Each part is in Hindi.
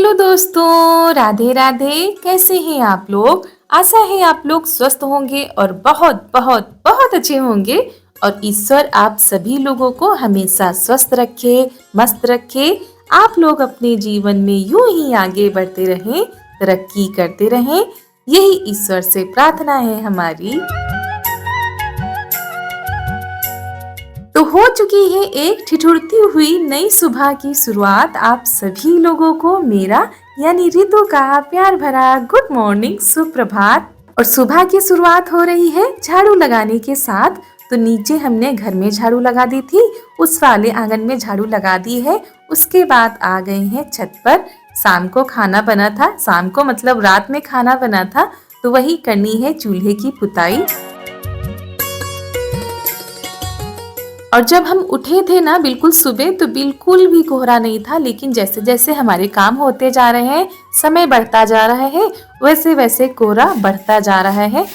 हेलो दोस्तों, राधे राधे। कैसे हैं आप लोग? आशा है आप लोग स्वस्थ होंगे और बहुत बहुत बहुत अच्छे होंगे। और ईश्वर आप सभी लोगों को हमेशा स्वस्थ रखे, मस्त रखे। आप लोग अपने जीवन में यूं ही आगे बढ़ते रहें, तरक्की करते रहें। यही ईश्वर से प्रार्थना है हमारी। तो हो चुकी है एक ठिठुरती हुई नई सुबह की शुरुआत। आप सभी लोगों को मेरा यानी रितु का प्यार भरा गुड मॉर्निंग, सुप्रभात। और सुबह की शुरुआत हो रही है झाड़ू लगाने के साथ। तो नीचे हमने घर में झाड़ू लगा दी थी, उस वाले आंगन में झाड़ू लगा दी है। उसके बाद आ गए हैं छत पर। शाम को खाना बना था, शाम को मतलब रात में खाना बना था, तो वही करनी है चूल्हे की पुताई। और जब हम उठे थे ना बिल्कुल सुबह, तो बिल्कुल भी कोहरा नहीं था। लेकिन जैसे जैसे हमारे काम होते जा रहे हैं, समय बढ़ता जा रहा है, वैसे वैसे कोहरा बढ़ता जा रहा है।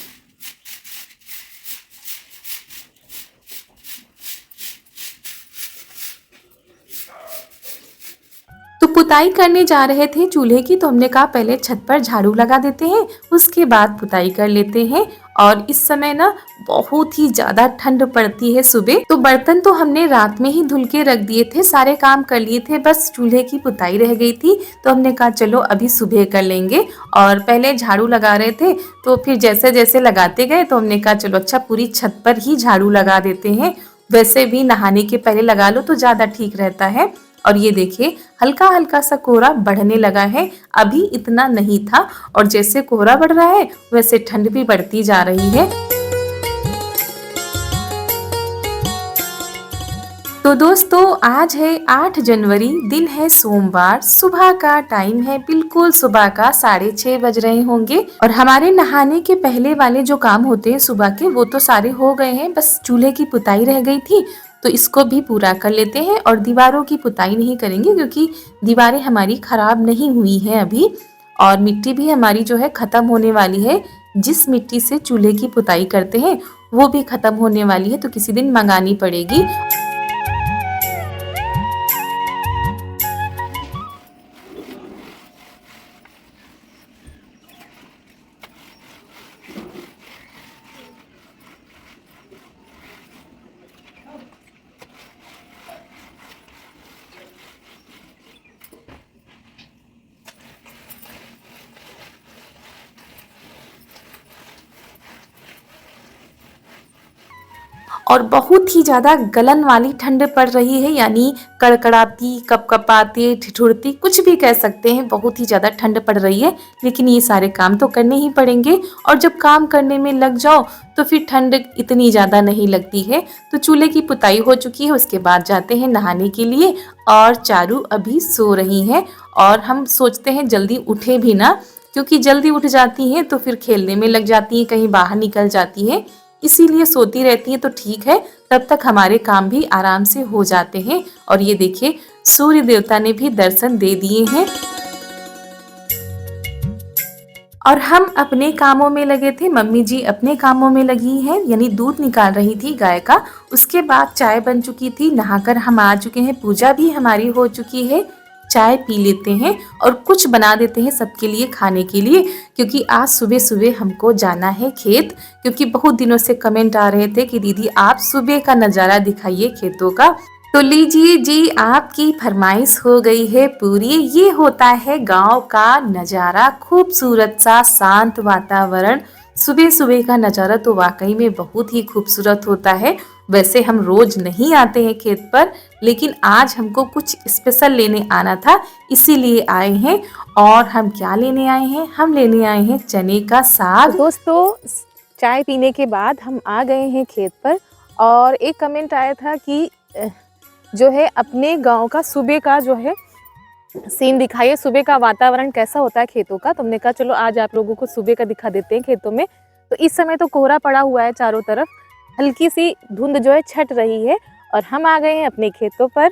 तो पुताई करने जा रहे थे चूल्हे की, तो हमने कहा पहले छत पर झाड़ू लगा देते हैं, उसके बाद पुताई कर लेते हैं। और इस समय ना बहुत ही ज्यादा ठंड पड़ती है सुबह। तो बर्तन तो हमने रात में ही धुल के रख दिए थे, सारे काम कर लिए थे, बस चूल्हे की पुताई रह गई थी। तो हमने कहा चलो अभी सुबह कर लेंगे। और पहले झाड़ू लगा रहे थे, तो फिर जैसे जैसे लगाते गए तो हमने कहा चलो अच्छा पूरी छत पर ही झाड़ू लगा देते हैं। वैसे भी नहाने के पहले लगा लो तो ज्यादा ठीक रहता है। और ये देखिए हल्का हल्का सा कोहरा बढ़ने लगा है, अभी इतना नहीं था। और जैसे कोहरा बढ़ रहा है वैसे ठंड भी बढ़ती जा रही है। तो दोस्तों आज है 8 जनवरी, दिन है सोमवार, सुबह का टाइम है, बिल्कुल सुबह का 6:30 बज रहे होंगे। और हमारे नहाने के पहले वाले जो काम होते हैं सुबह के, वो तो सारे हो गए हैं, बस चूल्हे की पुताई रह गई थी। तो इसको भी पूरा कर लेते हैं। और दीवारों की पुताई नहीं करेंगे क्योंकि दीवारें हमारी खराब नहीं हुई हैं अभी। और मिट्टी भी हमारी जो है खत्म होने वाली है। जिस मिट्टी से चूल्हे की पुताई करते हैं वो भी खत्म होने वाली है, तो किसी दिन मंगानी पड़ेगी। और बहुत ही ज़्यादा गलन वाली ठंड पड़ रही है, यानी कड़कड़ाती, कपकपाती, ठिठुरती, कुछ भी कह सकते हैं। बहुत ही ज़्यादा ठंड पड़ रही है, लेकिन ये सारे काम तो करने ही पड़ेंगे। और जब काम करने में लग जाओ तो फिर ठंड इतनी ज़्यादा नहीं लगती है। तो चूल्हे की पुताई हो चुकी है, उसके बाद जाते हैं नहाने के लिए। और चारू अभी सो रही हैं और हम सोचते हैं जल्दी उठे भी ना, क्योंकि जल्दी उठ जाती हैं तो फिर खेलने में लग जाती हैं, कहीं बाहर निकल जाती हैं, इसीलिए सोती रहती है। तो ठीक है, तब तक हमारे काम भी आराम से हो जाते हैं। और ये देखिए सूर्य देवता ने भी दर्शन दे दिए हैं। और हम अपने कामों में लगे थे, मम्मी जी अपने कामों में लगी हैं, यानी दूध निकाल रही थी गाय का। उसके बाद चाय बन चुकी थी, नहाकर हम आ चुके हैं, पूजा भी हमारी हो चुकी है। चाय पी लेते हैं और कुछ बना देते हैं सबके लिए खाने के लिए, क्योंकि आज सुबह सुबह हमको जाना है खेत। क्योंकि बहुत दिनों से कमेंट आ रहे थे कि दीदी आप सुबह का नज़ारा दिखाइए खेतों का। तो लीजिए जी, आपकी फरमाइश हो गई है पूरी। ये होता है गांव का नज़ारा, खूबसूरत सा शांत वातावरण। सुबह सुबह का नज़ारा तो वाकई में बहुत ही खूबसूरत होता है। वैसे हम रोज नहीं आते हैं खेत पर, लेकिन आज हमको कुछ स्पेशल लेने आना था, इसीलिए आए हैं। और हम क्या लेने आए हैं? हम लेने आए हैं चने का साग। तो दोस्तों चाय पीने के बाद हम आ गए हैं खेत पर। और एक कमेंट आया था कि जो है अपने गांव का सुबह का जो है सीन दिखाइए, सुबह का वातावरण कैसा होता है खेतों का। तुमने कहा चलो आज आप लोगों को सुबह का दिखा देते हैं खेतों में। तो इस समय तो कोहरा पड़ा हुआ है चारों तरफ, हल्की सी धुंध जो है छट रही है। और हम आ गए हैं अपने खेतों पर,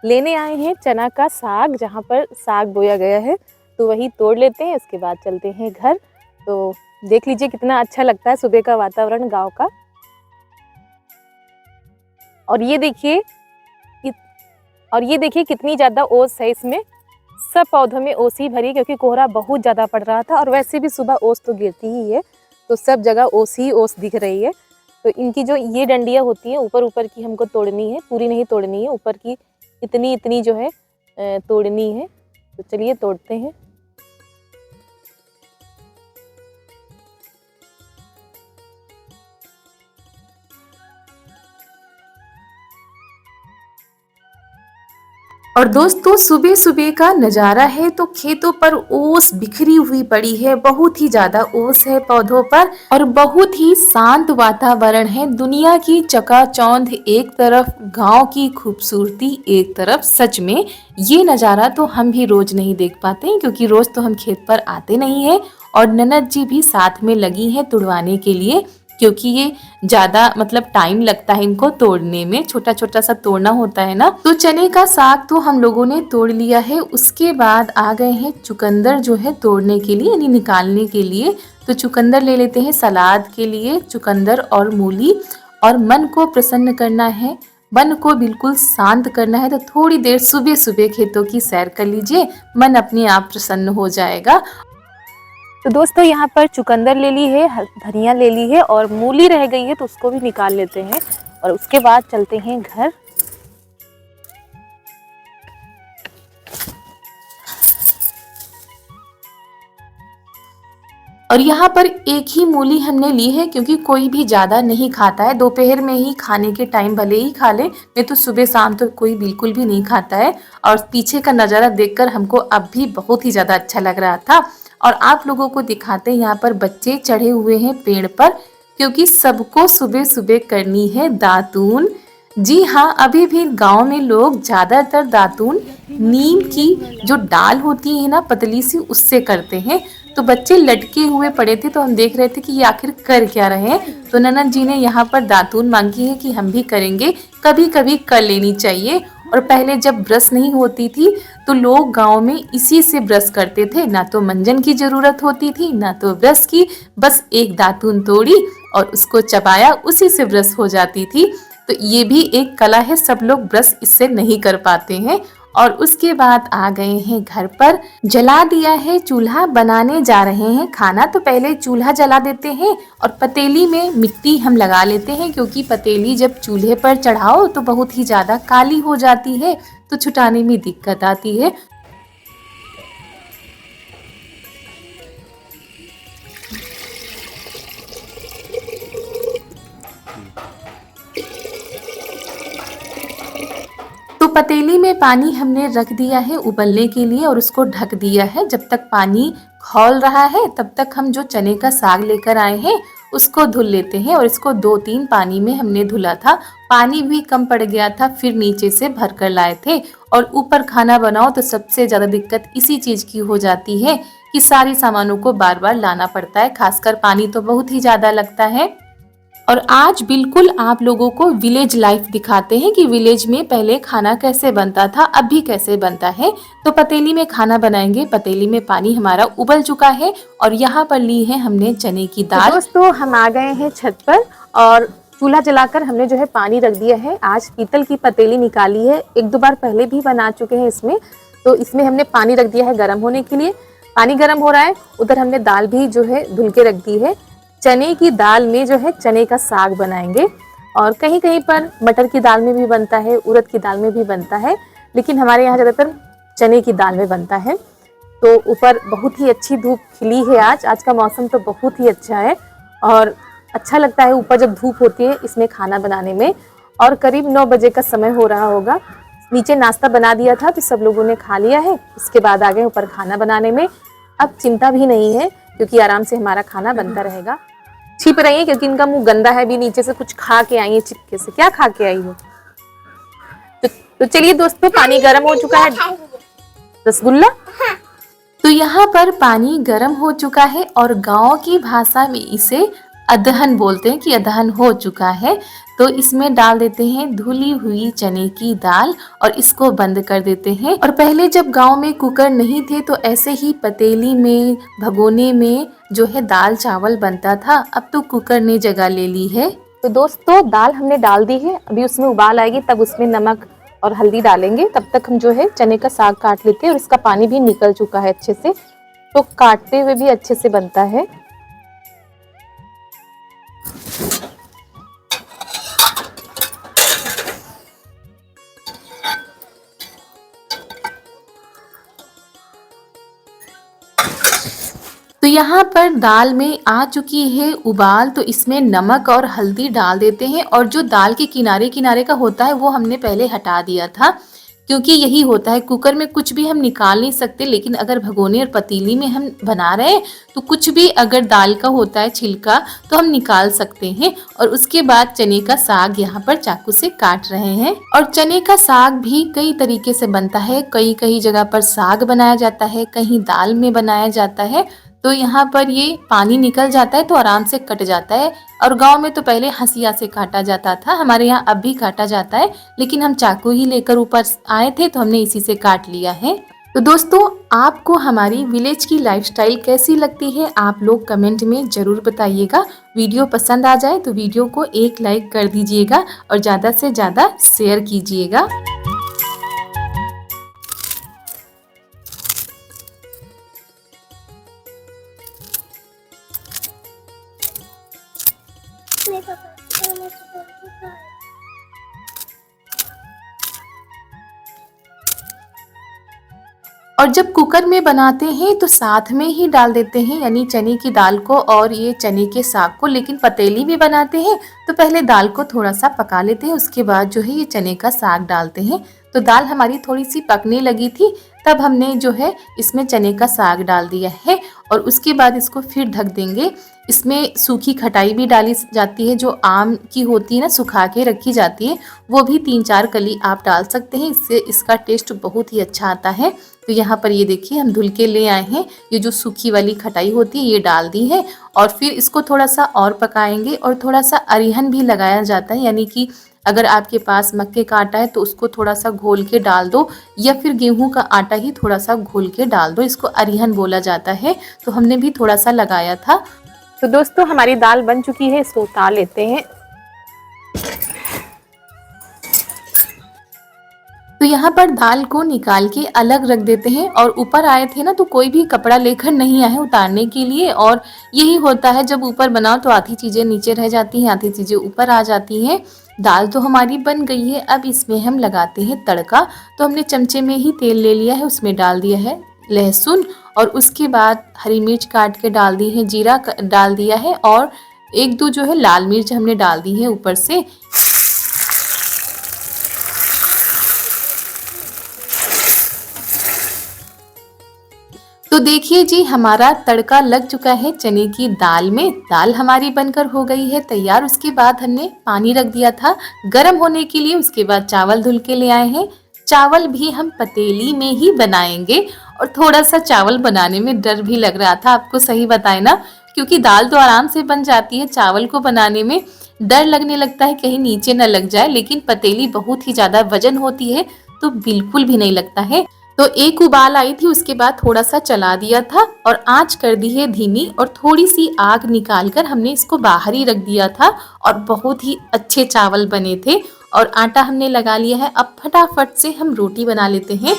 लेने आए हैं चना का साग, जहाँ पर साग बोया गया है। तो वही तोड़ लेते हैं, इसके बाद चलते हैं घर। तो देख लीजिए कितना अच्छा लगता है सुबह का वातावरण गांव का। और ये देखिए कितनी ज़्यादा ओस है इसमें। सब पौधों में ओस ही भरी, क्योंकि कोहरा बहुत ज़्यादा पड़ रहा था और वैसे भी सुबह ओस तो गिरती ही है, तो सब जगह ओस ही ओस दिख रही है। तो इनकी जो ये डंडियाँ होती हैं ऊपर ऊपर की हमको तोड़नी है, पूरी नहीं तोड़नी है, ऊपर की इतनी इतनी जो है तोड़नी है। तो चलिए तोड़ते हैं। और दोस्तों सुबह सुबह का नज़ारा है तो खेतों पर ओस बिखरी हुई पड़ी है, बहुत ही ज्यादा ओस है पौधों पर और बहुत ही शांत वातावरण है। दुनिया की चकाचौंध एक तरफ, गांव की खूबसूरती एक तरफ। सच में ये नज़ारा तो हम भी रोज नहीं देख पाते हैं, क्योंकि रोज तो हम खेत पर आते नहीं है। और ननद जी भी साथ में लगी हैं तुड़वाने के लिए, क्योंकि ये ज्यादा मतलब टाइम लगता है इनको तोड़ने में, छोटा छोटा सा तोड़ना होता है ना। तो चने का साग तो हम लोगों ने तोड़ लिया है। उसके बाद आ गए हैं चुकंदर जो है तोड़ने के लिए, यानी निकालने के लिए। तो चुकंदर ले लेते हैं सलाद के लिए, चुकंदर और मूली। और मन को प्रसन्न करना है, मन को बिल्कुल शांत करना है, तो थोड़ी देर सुबह सुबह खेतों की सैर कर लीजिए, मन अपने आप प्रसन्न हो जाएगा। तो दोस्तों यहाँ पर चुकंदर ले ली है, धनिया ले ली है और मूली रह गई है, तो उसको भी निकाल लेते हैं और उसके बाद चलते हैं घर। और यहाँ पर एक ही मूली हमने ली है, क्योंकि कोई भी ज़्यादा नहीं खाता है। दोपहर में ही खाने के टाइम भले ही खा ले, नहीं तो सुबह शाम तो कोई बिल्कुल भी नहीं खाता है। और पीछे का नज़ारा देखकर हमको अब भी बहुत ही ज़्यादा अच्छा लग रहा था। और आप लोगों को दिखाते हैं, यहाँ पर बच्चे चढ़े हुए हैं पेड़ पर, क्योंकि सबको सुबह सुबह करनी है दातून। जी हाँ, अभी भी गांव में लोग ज़्यादातर दातून नीम की जो डाल होती है ना पतली सी, उससे करते हैं। तो बच्चे लटके हुए पड़े थे, तो हम देख रहे थे कि ये आखिर कर क्या रहे हैं। तो ननद जी ने यहाँ पर दातून मांगी है कि हम भी करेंगे, कभी कभी कर लेनी चाहिए। और पहले जब ब्रश नहीं होती थी तो लोग गांव में इसी से ब्रश करते थे, ना तो मंजन की जरूरत होती थी ना तो ब्रश की, बस एक दातून तोड़ी और उसको चबाया, उसी से ब्रश हो जाती थी। तो ये भी एक कला है, सब लोग ब्रश इससे नहीं कर पाते हैं। और उसके बाद आ गए हैं घर पर, जला दिया है चूल्हा, बनाने जा रहे हैं खाना। तो पहले चूल्हा जला देते हैं और पतीली में मिट्टी हम लगा लेते हैं, क्योंकि पतीली जब चूल्हे पर चढ़ाओ तो बहुत ही ज्यादा काली हो जाती है, तो छुटाने में दिक्कत आती है। तो पतीली में पानी हमने रख दिया है उबलने के लिए और उसको ढक दिया है। जब तक पानी खौल रहा है तब तक हम जो चने का साग लेकर आए हैं उसको धुल लेते हैं। और इसको 2-3 पानी में हमने धुला था, पानी भी कम पड़ गया था, फिर नीचे से भर कर लाए थे। और ऊपर खाना बनाओ तो सबसे ज़्यादा दिक्कत इसी चीज़ की हो जाती है कि सारी सामानों को बार बार लाना पड़ता है, खासकर पानी तो बहुत ही ज़्यादा लगता है। और आज बिल्कुल आप लोगों को विलेज लाइफ दिखाते हैं कि विलेज में पहले खाना कैसे बनता था, अब भी कैसे बनता है। तो पतीली में खाना बनाएंगे। पतीली में पानी हमारा उबल चुका है और यहाँ पर ली है हमने चने की दाल। तो दोस्तों हम आ गए हैं छत पर और चूल्हा जलाकर हमने जो है पानी रख दिया है। आज पीतल की पतीली निकाली है, 1-2 बार पहले भी बना चुके हैं इसमें। तो इसमें हमने पानी रख दिया है गर्म होने के लिए। पानी गर्म हो रहा है, उधर हमने दाल भी जो है धुल के रख दी है। चने की दाल में जो है चने का साग बनाएंगे। और कहीं कहीं पर मटर की दाल में भी बनता है, उड़द की दाल में भी बनता है, लेकिन हमारे यहाँ ज़्यादातर चने की दाल में बनता है। तो ऊपर बहुत ही अच्छी धूप खिली है आज का मौसम तो बहुत ही अच्छा है और अच्छा लगता है ऊपर जब धूप होती है इसमें खाना बनाने में। और करीब 9 बजे का समय हो रहा होगा। नीचे नाश्ता बना दिया था तो सब लोगों ने खा लिया है, उसके बाद आ गए ऊपर खाना बनाने में। अब चिंता भी नहीं है, क्योंकि आराम से हमारा खाना बनता रहेगा। छिप रही है क्योंकि इनका मुंह गंदा है, भी नीचे से कुछ खा के आई है चिपके से। क्या खा के आई हो? तो चलिए दोस्तों, पानी गर्म हो चुका है। रसगुल्ला। तो यहाँ पर पानी गर्म हो चुका है और गांव की भाषा में इसे अदहन बोलते हैं कि अदहन हो चुका है। तो इसमें डाल देते हैं धुली हुई चने की दाल और इसको बंद कर देते हैं। और पहले जब गांव में कुकर नहीं थे तो ऐसे ही पतीली में, भगोने में जो है दाल चावल बनता था। अब तो कुकर ने जगह ले ली है। तो दोस्तों दाल हमने डाल दी है, अभी उसमें उबाल आएगी तब उसमें नमक और हल्दी डालेंगे। तब तक हम जो है चने का साग काट लेते हैं और इसका पानी भी निकल चुका है अच्छे से, तो काटते हुए भी अच्छे से बनता है। तो यहाँ पर दाल में आ चुकी है उबाल, तो इसमें नमक और हल्दी डाल देते हैं और जो दाल के किनारे किनारे का होता है वो हमने पहले हटा दिया था, क्योंकि यही होता है कुकर में कुछ भी हम निकाल नहीं सकते, लेकिन अगर भगोने और पतीली में हम बना रहे हैं तो कुछ भी अगर दाल का होता है छिलका तो हम निकाल सकते हैं। और उसके बाद चने का साग यहाँ पर चाकू से काट रहे हैं। और चने का साग भी कई तरीके से बनता है, कई कई जगह पर साग बनाया जाता है, कहीं दाल में बनाया जाता है। तो यहाँ पर ये पानी निकल जाता है तो आराम से कट जाता है। और गांव में तो पहले हंसिया से काटा जाता था, हमारे यहाँ अब भी काटा जाता है, लेकिन हम चाकू ही लेकर ऊपर आए थे तो हमने इसी से काट लिया है। तो दोस्तों, आपको हमारी विलेज की लाइफस्टाइल कैसी लगती है आप लोग कमेंट में जरूर बताइएगा। वीडियो पसंद आ जाए तो वीडियो को एक लाइक कर दीजिएगा और ज़्यादा से ज़्यादा शेयर कीजिएगा। और जब कुकर में बनाते हैं तो साथ में ही डाल देते हैं, यानी चने की दाल को और ये चने के साग को। लेकिन पतीली में बनाते हैं तो पहले दाल को थोड़ा सा पका लेते हैं, उसके बाद जो है ये चने का साग डालते हैं। तो दाल हमारी थोड़ी सी पकने लगी थी, तब हमने जो है इसमें चने का साग डाल दिया है और उसके बाद इसको फिर ढक देंगे। इसमें सूखी खटाई भी डाली जाती है, जो आम की होती है ना, सुखा के रखी जाती है, वो भी 3-4 कली आप डाल सकते हैं, इससे इसका टेस्ट बहुत ही अच्छा आता है। तो यहाँ पर ये देखिए हम धुल के ले आए हैं, ये जो सूखी वाली खटाई होती है ये डाल दी है और फिर इसको थोड़ा सा और पकाएंगे। और थोड़ा सा अरिहन भी लगाया जाता है, यानी कि अगर आपके पास मक्के का आटा है तो उसको थोड़ा सा घोल के डाल दो, या फिर गेहूं का आटा ही थोड़ा सा घोल के डाल दो, इसको अरिहन बोला जाता है। तो हमने भी थोड़ा सा लगाया था। तो दोस्तों, हमारी दाल बन चुकी है, इसको उतार लेते हैं। तो यहाँ पर दाल को निकाल के अलग रख देते हैं और ऊपर आए थे ना तो कोई भी कपड़ा लेकर नहीं आए उतारने के लिए। और यही होता है, जब ऊपर बनाओ तो आधी चीज़ें नीचे रह जाती हैं, आधी चीज़ें ऊपर आ जाती हैं। दाल तो हमारी बन गई है, अब इसमें हम लगाते हैं तड़का। तो हमने चमचे में ही तेल ले लिया है, उसमें डाल दिया है लहसुन और उसके बाद हरी मिर्च काट के डाल दी है, जीरा डाल दिया है और 1-2 जो है लाल मिर्च हमने डाल दी है ऊपर से। तो देखिए जी, हमारा तड़का लग चुका है चने की दाल में। दाल हमारी बनकर हो गई है तैयार। उसके बाद हमने पानी रख दिया था गर्म होने के लिए, उसके बाद चावल धुल के ले आए हैं। चावल भी हम पतीली में ही बनाएंगे और थोड़ा सा चावल बनाने में डर भी लग रहा था, आपको सही बताए ना, क्योंकि दाल तो आराम से बन जाती है, चावल को बनाने में डर लगने लगता है कहीं नीचे न लग जाए। लेकिन पतीली बहुत ही ज्यादा वजन होती है तो बिल्कुल भी नहीं लगता है। तो एक उबाल आई थी, उसके बाद थोड़ा सा चला दिया था और आंच कर दी है धीमी और थोड़ी सी आग निकालकर हमने इसको बाहर ही रख दिया था और बहुत ही अच्छे चावल बने थे। और आटा हमने लगा लिया है, अब फटाफट से हम रोटी बना लेते हैं।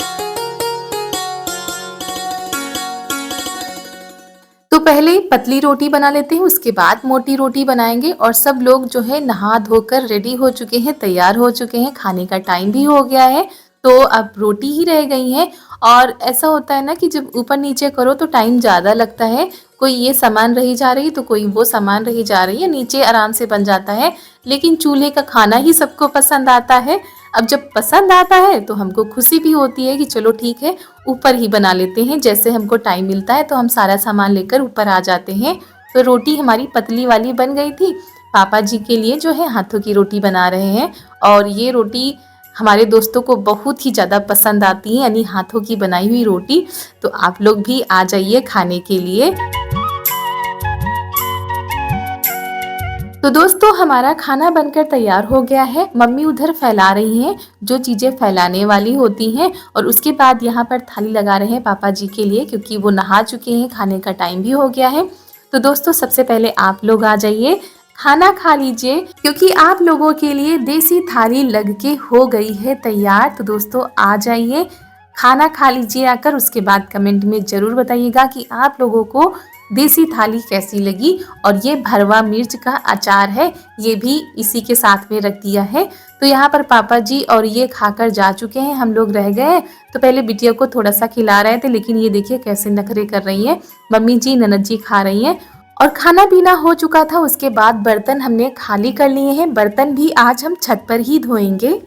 तो पहले पतली रोटी बना लेते हैं, उसके बाद मोटी रोटी बनाएंगे। और सब लोग जो है नहा धोकर रेडी हो चुके हैं, तैयार हो चुके हैं, खाने का टाइम भी हो गया है। तो अब रोटी ही रह गई है। और ऐसा होता है ना कि जब ऊपर नीचे करो तो टाइम ज़्यादा लगता है, कोई ये सामान रही जा रही तो कोई वो सामान रही जा रही है, नीचे आराम से बन जाता है। लेकिन चूल्हे का खाना ही सबको पसंद आता है। अब जब पसंद आता है तो हमको खुशी भी होती है कि चलो ठीक है, ऊपर ही बना लेते हैं। जैसे हमको टाइम मिलता है तो हम सारा सामान लेकर ऊपर आ जाते हैं। तो रोटी हमारी पतली वाली बन गई थी। पापा जी के लिए जो है हाथों की रोटी बना रहे हैं और ये रोटी हमारे दोस्तों को बहुत ही ज़्यादा पसंद आती है, यानी हाथों की बनाई हुई रोटी। तो आप लोग भी आ जाइए खाने के लिए। तो दोस्तों, हमारा खाना बनकर तैयार हो गया है। मम्मी उधर फैला रही हैं जो चीज़ें फैलाने वाली होती हैं और उसके बाद यहाँ पर थाली लगा रहे हैं पापा जी के लिए, क्योंकि वो नहा चुके हैं, खाने का टाइम भी हो गया है। तो दोस्तों, सबसे पहले आप लोग आ जाइए, खाना खा लीजिए क्योंकि आप लोगों के लिए देसी थाली लग के हो गई है तैयार। तो दोस्तों आ जाइए, खाना खा लीजिए आकर। उसके बाद कमेंट में ज़रूर बताइएगा कि आप लोगों को देसी थाली कैसी लगी। और ये भरवा मिर्च का अचार है, ये भी इसी के साथ में रख दिया है। तो यहाँ पर पापा जी और ये खाकर जा चुके हैं, हम लोग रह गए। तो पहले बिटिया को थोड़ा सा खिला रहे थे, लेकिन ये देखिए कैसे नखरे कर रही है। मम्मी जी ननद जी खा रही हैं और खाना पीना हो चुका था। उसके बाद बर्तन हमने खाली कर लिए हैं। बर्तन भी आज हम छत पर ही धोएंगे।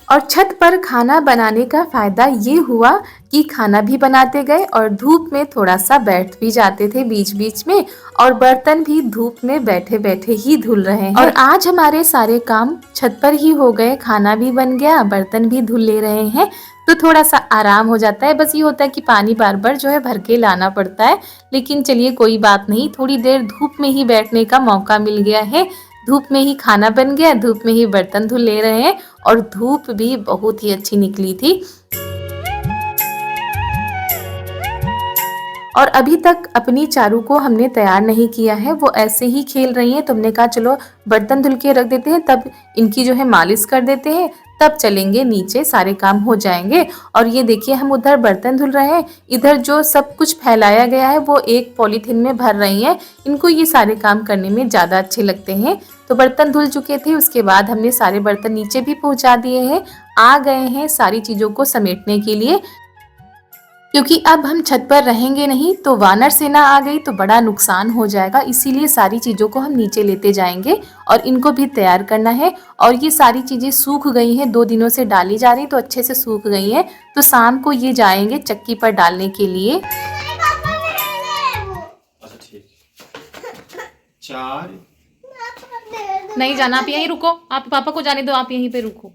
और छत पर खाना बनाने का फ़ायदा ये हुआ कि खाना भी बनाते गए और धूप में थोड़ा सा बैठ भी जाते थे बीच बीच में, और बर्तन भी धूप में बैठे बैठे ही धुल रहे हैं। और आज हमारे सारे काम छत पर ही हो गए, खाना भी बन गया, बर्तन भी धुल ले रहे हैं। तो थोड़ा सा आराम हो जाता है। बस ये होता है कि पानी बार बार जो है भर के लाना पड़ता है, लेकिन चलिए कोई बात नहीं, थोड़ी देर धूप में ही बैठने का मौका मिल गया है। धूप में ही खाना बन गया, धूप में ही बर्तन धुल ले रहे हैं, और धूप भी बहुत ही अच्छी निकली थी। और अभी तक अपनी चारू को हमने तैयार नहीं किया है, वो ऐसे ही खेल रही हैं। तुमने कहा चलो बर्तन धुल के रख देते हैं, तब इनकी जो है मालिश कर देते हैं, तब चलेंगे नीचे, सारे काम हो जाएंगे। और ये देखिए हम उधर बर्तन धुल रहे हैं, इधर जो सब कुछ फैलाया गया है वो एक पॉलीथीन में भर रही हैं। इनको ये सारे काम करने में ज़्यादा अच्छे लगते हैं। तो बर्तन धुल चुके थे, उसके बाद हमने सारे बर्तन नीचे भी पहुंचा दिए हैं। आ गए हैं सारी चीज़ों को समेटने के लिए, क्योंकि अब हम छत पर रहेंगे नहीं तो वानर सेना आ गई तो बड़ा नुकसान हो जाएगा। इसीलिए सारी चीज़ों को हम नीचे लेते जाएंगे और इनको भी तैयार करना है। और ये सारी चीज़ें सूख गई हैं, 2 दिनों से डाली जा रही तो अच्छे से सूख गई हैं। तो शाम को ये जाएंगे चक्की पर डालने के लिए। चार नहीं जाना, आप यहीं रुको, आप पापा को जाने दो, आप यहीं पे रुको।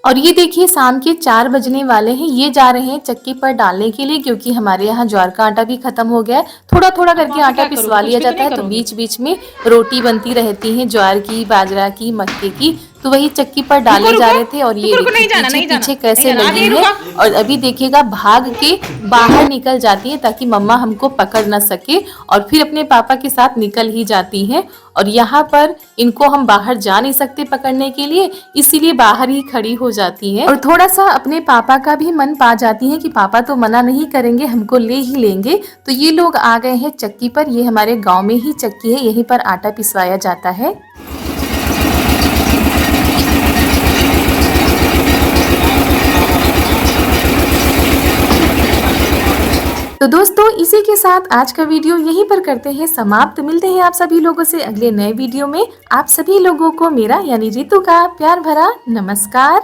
और ये देखिए शाम के 4 बजने वाले हैं, ये जा रहे हैं चक्की पर डालने के लिए, क्योंकि हमारे यहाँ ज्वार का आटा भी खत्म हो गया है। थोड़ा थोड़ा करके आटा पिसवा लिया जाता है, तो बीच बीच में रोटी बनती रहती है, ज्वार की, बाजरा की, मक्के की। तो वही चक्की पर डाले जा रहे थे। और ये देखिए पीछे कैसे लगी है। और अभी देखिएगा भाग के बाहर निकल जाती है ताकि मम्मा हमको पकड़ ना सके, और फिर अपने पापा के साथ निकल ही जाती हैं। और यहाँ पर इनको हम बाहर जा नहीं सकते पकड़ने के लिए, इसीलिए बाहर ही खड़ी हो जाती हैं। और थोड़ा सा अपने पापा का भी मन पा जाती है कि पापा तो मना नहीं करेंगे, हमको ले ही लेंगे। तो ये लोग आ गए हैं चक्की पर। ये हमारे गाँव में ही चक्की है, यहीं पर आटा पिसवाया जाता है। तो दोस्तों इसी के साथ आज का वीडियो यहीं पर करते हैं समाप्त। मिलते हैं आप सभी लोगों से अगले नए वीडियो में। आप सभी लोगों को मेरा यानी रितु का प्यार भरा नमस्कार।